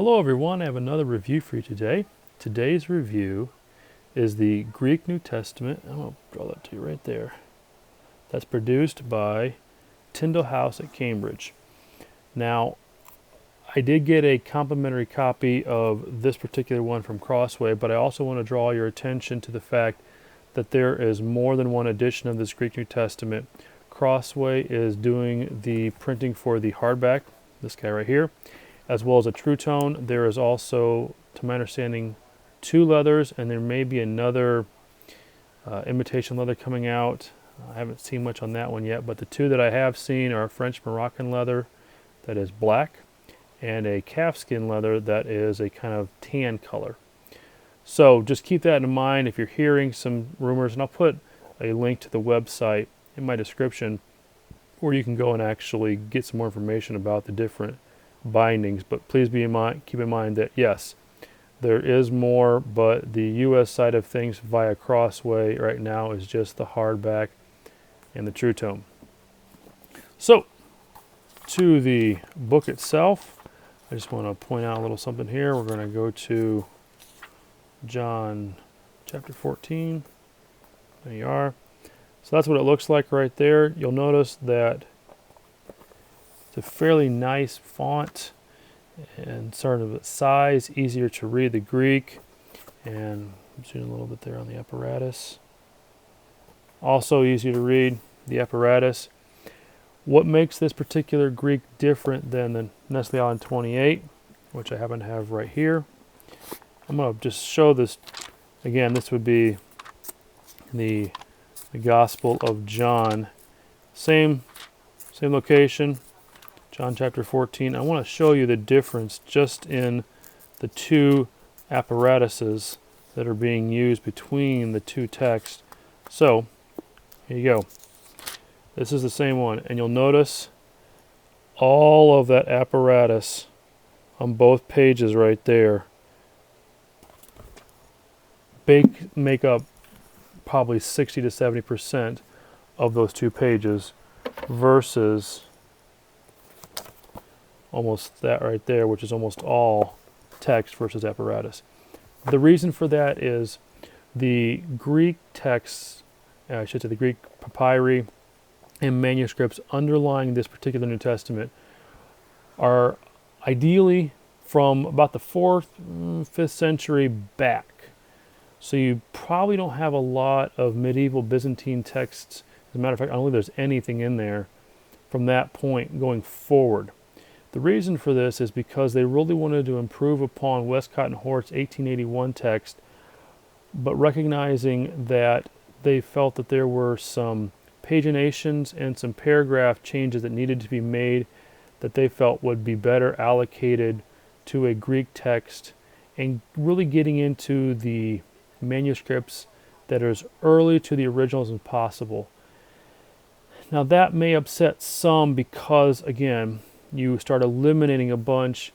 Hello everyone, I have another review for you today. Today's review is the Greek New Testament. I'm going to draw that to you right there. That's produced by Tyndale House at Cambridge. Now, I did get a complimentary copy of this particular one from Crossway, but I also want to draw your attention to the fact that there is more than one edition of this Greek New Testament. Crossway is doing the printing for the hardback, this guy right here, as well as a true tone. There is also, to my understanding, two leathers, and there may be another imitation leather coming out. I haven't seen much on that one yet, but the two that I have seen are French Moroccan leather that is black and a calfskin leather that is a kind of tan color. So just keep that in mind if you're hearing some rumors, and I'll put a link to the website in my description where you can go and actually get some more information about the different bindings. But please keep in mind that yes, there is more, but the US side of things via Crossway right now is just the hardback and the true tone. So to the book itself, I just want to point out a little something here. We're going to go to John chapter 14. There you are. So that's what it looks like right there. You'll notice that it's a fairly nice font and sort of size, easier to read the Greek. And I'm zooming a little bit there on the Apparatus. Also easy to read, the Apparatus. What makes this particular Greek different than the Nestle Island 28, which I happen to have right here? I'm going to just show this again. This would be the Gospel of John. Same location, John chapter 14. I want to show you the difference just in the two apparatuses that are being used between the two texts. So, here you go. This is the same one, and you'll notice all of that apparatus on both pages right there make up probably 60 to 70% of those two pages versus almost that right there, which is almost all text versus apparatus. The reason for that is the Greek texts, I should say the Greek papyri and manuscripts underlying this particular New Testament are ideally from about the 4th, 5th century back. So you probably don't have a lot of medieval Byzantine texts. As a matter of fact, I don't think there's anything in there from that point going forward. The reason for this is because they really wanted to improve upon Westcott and Hort's 1881 text, but recognizing that they felt that there were some paginations and some paragraph changes that needed to be made that they felt would be better allocated to a Greek text, and really getting into the manuscripts that are as early to the originals as possible. Now that may upset some because, again, you start eliminating a bunch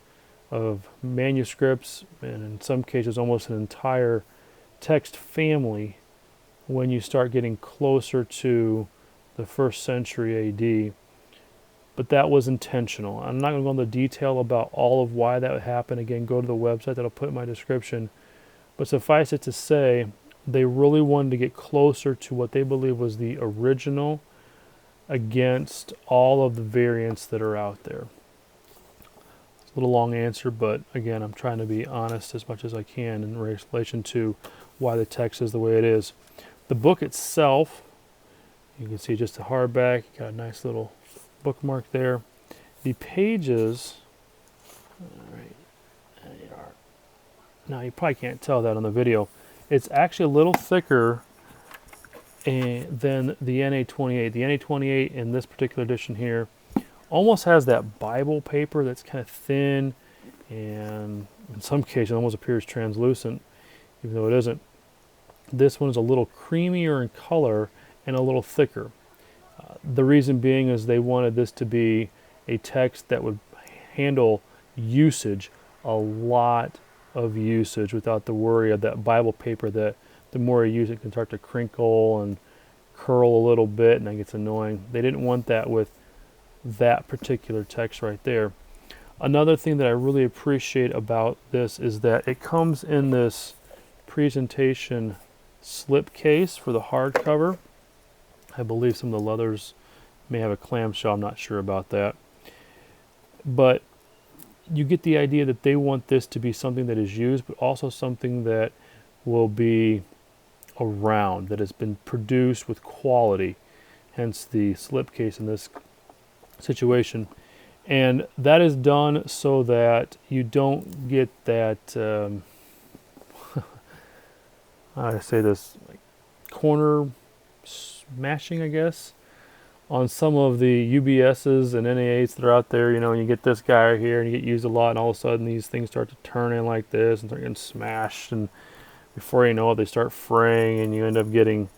of manuscripts, and in some cases almost an entire text family, when you start getting closer to the 1st century AD. But that was intentional. I'm not going to go into detail about all of why that would happen. Again, go to the website that I'll put in my description. But suffice it to say, they really wanted to get closer to what they believe was the original against all of the variants that are out there. It's a little long answer, but again, I'm trying to be honest as much as I can in relation to why the text is the way it is. The book itself, you can see just a hardback, got a nice little bookmark there. The pages, all right, there you are. Now you probably can't tell that on the video. It's actually a little thicker than the NA28. The NA28 in this particular edition here almost has that Bible paper that's kind of thin, and in some cases almost appears translucent, even though it isn't. This one is a little creamier in color and a little thicker. The reason being is they wanted this to be a text that would handle usage, a lot of usage, without the worry of that Bible paper that the more you use it can start to crinkle and curl a little bit, and that gets annoying. They didn't want that with that particular text right there. Another thing that I really appreciate about this is that it comes in this presentation slip case for the hardcover. I believe some of the leathers may have a clamshell, I'm not sure about that. But you get the idea that they want this to be something that is used, but also something that will be around, that has been produced with quality, hence the slipcase in this situation. And that is done so that you don't get that, how do I say this, like corner smashing, I guess, on some of the UBSs and NA8s that are out there. You know, you get this guy right here and you get used a lot, and all of a sudden these things start to turn in like this and start getting smashed, and before you know it, they start fraying, and you end up getting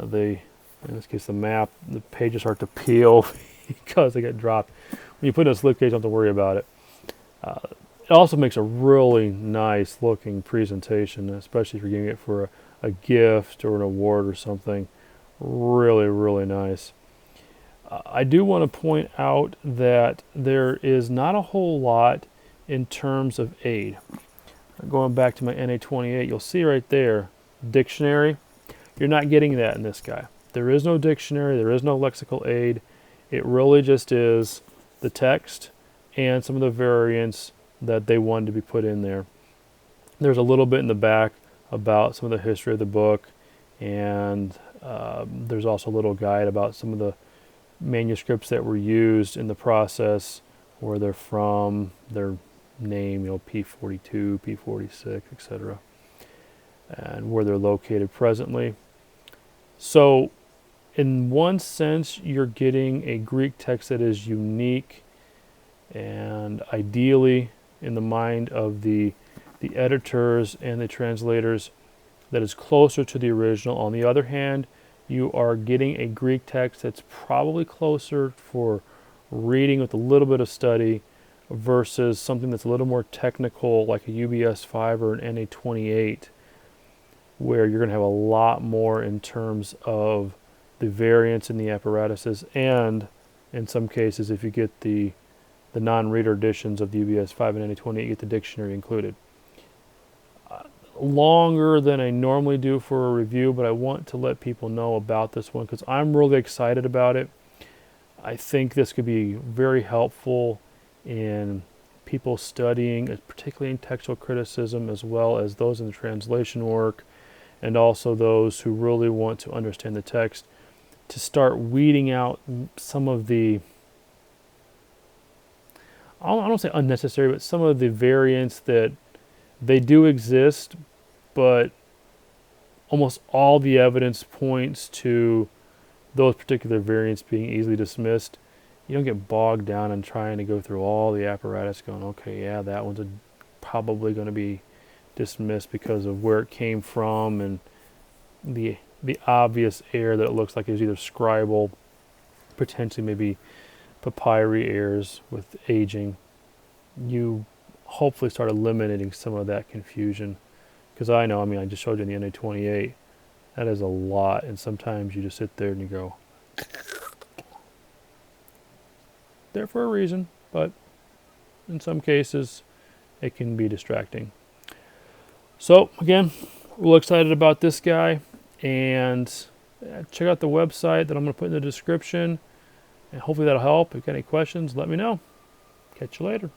in this case, the pages start to peel because they get dropped. When you put it in a slipcase, you don't have to worry about it. It also makes a really nice looking presentation, especially if you're getting it for a gift or an award or something. Really, really nice. I do want to point out that there is not a whole lot in terms of aid. Going back to my NA28, you'll see right there, dictionary. You're not getting that in this guy. There is no dictionary, there is no lexical aid. It really just is the text and some of the variants that they wanted to be put in there. There's a little bit in the back about some of the history of the book, and there's also a little guide about some of the manuscripts that were used in the process, where they're from, their name, P42, P46, etc., and where they're located presently. So in one sense, you're getting a Greek text that is unique and ideally in the mind of the editors and the translators that is closer to the original. On the other hand, you are getting a Greek text that's probably closer for reading with a little bit of study versus something that's a little more technical like a UBS 5 or an NA28, where you're going to have a lot more in terms of the variants in the apparatuses, and in some cases, if you get the non-reader editions of the UBS 5 and NA28, you get the dictionary included. Longer than I normally do for a review, but I want to let people know about this one because I'm really excited about it. I think this could be very helpful in people studying, particularly in textual criticism, as well as those in the translation work, and also those who really want to understand the text, to start weeding out some of the, I don't say unnecessary, but some of the variants that they do exist, but almost all the evidence points to those particular variants being easily dismissed. You don't get bogged down in trying to go through all the apparatus going, okay, yeah, that one's probably going to be dismissed because of where it came from and the obvious error that it looks like is either scribal, potentially maybe papyri errors with aging. You hopefully start eliminating some of that confusion, because I know, I just showed you in the NA28, that is a lot, and sometimes you just sit there and you go, there for a reason, but in some cases it can be distracting. So again, real excited about this guy, and check out the website that I'm going to put in the description, and hopefully that'll help. If you got any questions, let me know. Catch you later.